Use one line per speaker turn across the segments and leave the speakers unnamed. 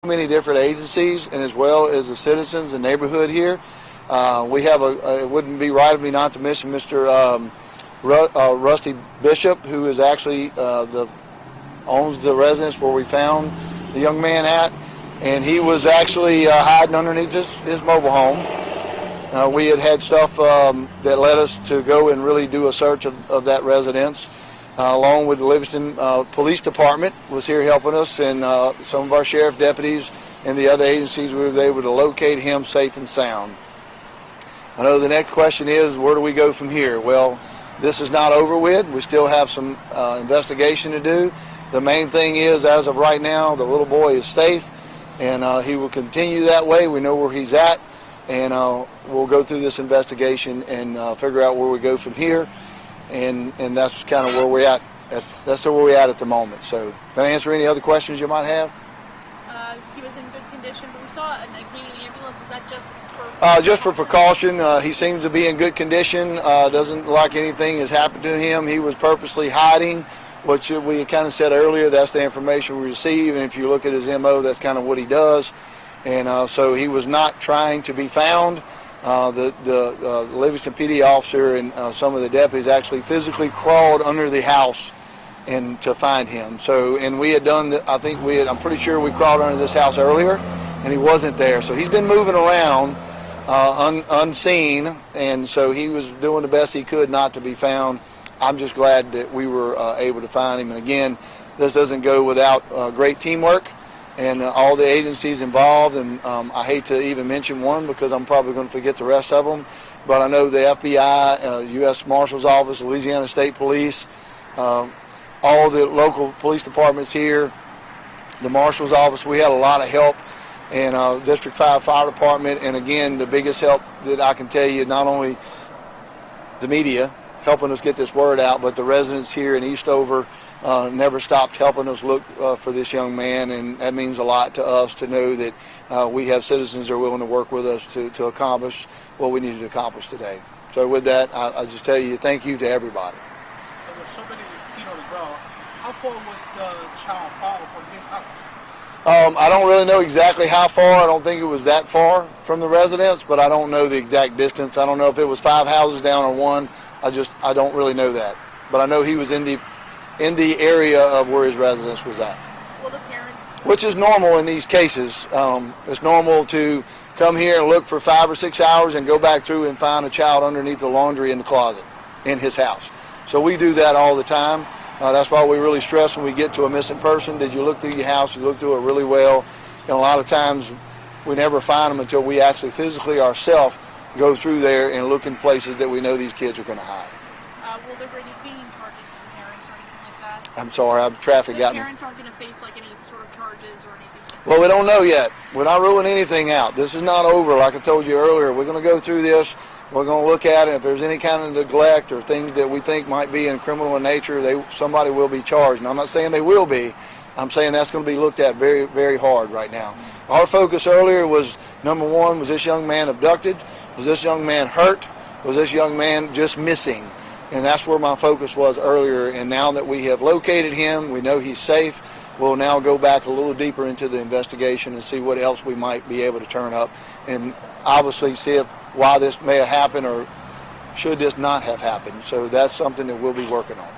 many different agencies and as well as the citizens and neighborhood here. We have it wouldn't be right of me not to mention Mr. Rusty Bishop, who is actually owns the residence where we found the young man at, and he was actually hiding underneath his mobile home. We had stuff that led us to go and really do a search of that residence. Along with the Livingston Police Department was here helping us, and some of our sheriff deputies and the other agencies, we were able to locate him safe and sound. I know the next question is, where do we go from here? Well, this is not over with. We still have some investigation to do. The main thing is, as of right now, the little boy is safe, and he will continue that way. We know where he's at, and we'll go through this investigation and figure out where we go from here. And that's kind of where we're at. That's where we're at the moment. So, can I answer any other questions you might have?
He was in good condition, but we saw a community ambulance. Was that just for?
Just for precaution. He seems to be in good condition. Doesn't look like anything has happened to him. He was purposely hiding, which we kind of said earlier. That's the information we receive, and if you look at his MO, that's kind of what he does. And so he was not trying to be found. The Livingston PD officer and some of the deputies actually physically crawled under the house and to find him. So, and we had done, I'm pretty sure we crawled under this house earlier, and he wasn't there. So he's been moving around unseen, and so he was doing the best he could not to be found. I'm just glad that we were able to find him. And again, this doesn't go without great teamwork and all the agencies involved, and I hate to even mention one because I'm probably going to forget the rest of them, but I know the FBI, U.S. Marshal's Office, Louisiana State Police, all the local police departments here, the Marshal's Office. We had a lot of help, and District 5 Fire Department, and again, the biggest help that I can tell you, not only the media helping us get this word out, but the residents here in Eastover never stopped helping us look for this young man, and that means a lot to us to know that we have citizens that are willing to work with us to accomplish what we needed to accomplish today. So with that, I just tell you thank you to everybody.
There were so many feet on the ground. How far was the child fall from his house?
I don't really know exactly how far. I don't think it was that far from the residence, but I don't know the exact distance. I don't know if it was 5 houses down or one. I don't really know that. But I know he was in the area of where his residence was at.
Well, the parents.
Which is normal in these cases. It's normal to come here and look for 5 or 6 hours and go back through and find a child underneath the laundry in the closet in his house. So we do that all the time. That's why we really stress when we get to a missing person, did you look through your house, you look through it really well. And a lot of times we never find them until we actually physically ourselves go through there and look in places that we know these kids are going to hide.
Will there be any beating charges for parents or anything like that?
I'm sorry, traffic got me.
Parents aren't going to face like any sort of charges or anything like that?
Well, we don't know yet. We're not ruling anything out. This is not over. Like I told you earlier, we're going to go through this. We're going to look at it. If there's any kind of neglect or things that we think might be in criminal in nature, somebody will be charged. And I'm not saying they will be. I'm saying that's going to be looked at very, very hard right now. Our focus earlier was, number one, was this young man abducted? Was this young man hurt? Was this young man just missing? And that's where my focus was earlier. And now that we have located him, we know he's safe, we'll now go back a little deeper into the investigation and see what else we might be able to turn up and obviously see why this may have happened or should this not have happened. So that's something that we'll be working on.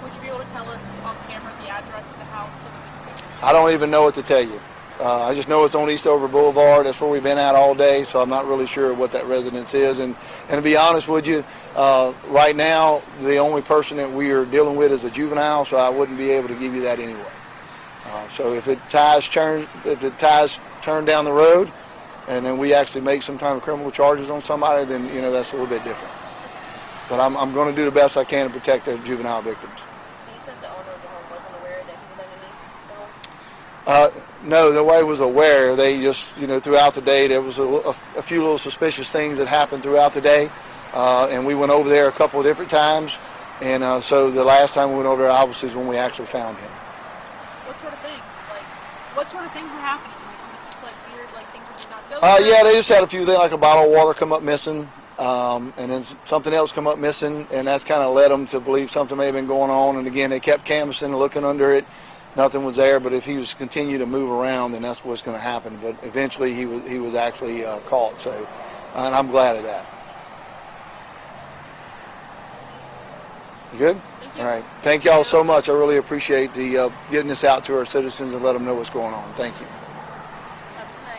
Would you be able to tell us on camera the address of the house so that we can...
I don't even know what to tell you. I just know it's on Eastover Boulevard. That's where we've been at all day, so I'm not really sure what that residence is. And to be honest with you, right now, the only person that we are dealing with is a juvenile, so I wouldn't be able to give you that anyway. So if the ties turn down the road, and then we actually make some kind of criminal charges on somebody, then that's a little bit different. But I'm going to do the best I can to protect the juvenile victims.
You said the owner of the home wasn't aware that he was underneath the home?
No, nobody was aware. They just, throughout the day, there was a few little suspicious things that happened throughout the day, and we went over there a couple of different times, and so the last time we went over there, obviously, is when we actually found him.
What sort of things? What sort of things were happening? Was it just weird, things were just not going?
Yeah, they just had a few things, like a bottle of water come up missing, and then something else come up missing, and that's kind of led them to believe something may have been going on. And again, they kept canvassing and looking under it, nothing was there. But if he was continue to move around, then that's what's going to happen. But eventually, he was actually caught. So, and I'm glad of that. You good?
Thank you.
All right. Thank y'all so much. I really appreciate the getting this out to our citizens and let them know what's going on. Thank you.